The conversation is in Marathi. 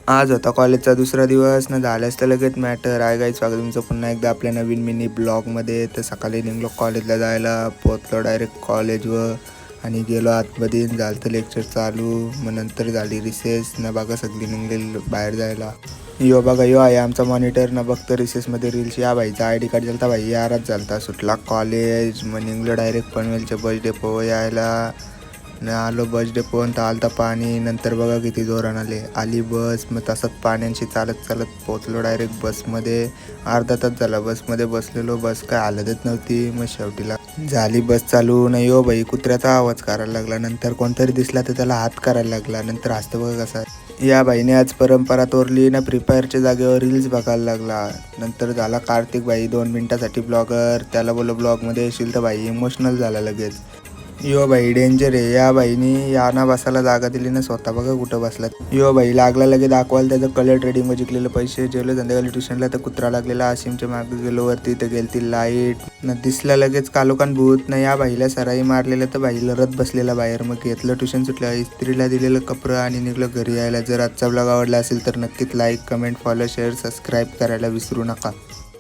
आज होता कॉलेजचा दुसरा दिवस ना, झाल्यास तर लगेच मॅटर आहे. गाईज स्वागत तुमचं पुन्हा एकदा आपल्या नवीन मिनी ब्लॉगमध्ये. तर सकाळी निघलो कॉलेजला जायला, पोचलो डायरेक्ट कॉलेजवर आणि गेलो आतमध्ये. झालं तर लेक्चर चालू, मग नंतर झाली रिसेस ना. बघा सगळी निघलेली बाहेर जायला. यो बघा यो आहे आमचा मॉनिटर ना. बघतो रिसेसमध्ये रील्स. या भाईचा आय डी कार्ड झालता भाई, याराच झालता. सुटला कॉलेज, मग निघलो डायरेक्ट पनवेलच्या बस डेपो यायला न. आलो बस डेपोन तर आलता पाणी. नंतर बघा किती जोरान आली बस. मग तसंच पाण्याशी चालत चालत पोचलो डायरेक्ट बसमध्ये. अर्धा तास झाला बसमध्ये बसलेलो, बस काय हालतच नव्हती. मग शेवटीला झाली बस चालू. नाही हो भाई, कुत्र्याचा आवाज करायला लागला. नंतर कोणतरी दिसला तर त्याला हात करायला लागला. नंतर हसतं बघा कसा. या भाईने आज परंपरा तोरली ना, फ्री फायरच्या जागेवर रील्स बघायला लागला. नंतर झाला कार्तिक भाई 2 मिनिटासाठी ब्लॉगर. त्याला बोललो ब्लॉगमध्ये येशील तर भाई इमोशनल झाला लगेच. यो भाई डेंजर आहे. या भाईनी याना बसायला जागा दिली ना, स्वतः बघा कुठं बसला. यो भाई लागला लगे दाखवायला त्याचं कलर ट्रेडिंग जिंकलेलं पैसे. जेवलं संध्याकाळी ट्युशनला तर कुत्रा लागलेला आशिमच्या मागे गेलो वरती, तर गेलती लाईट न. दिसला लगेच कालोकान भूत ना. या भाईला सराई मारलेलं तर भाई लढत बसलेला बाहेर. मग घेतलं ट्युशन सुटलं, इस्त्रीला दिलेलं कपडं आणि निघलं घरी यायला. जर आजचा ब्लॉग आवडला असेल तर नक्कीच like, comment, follow, share, subscribe करायला विसरू नका.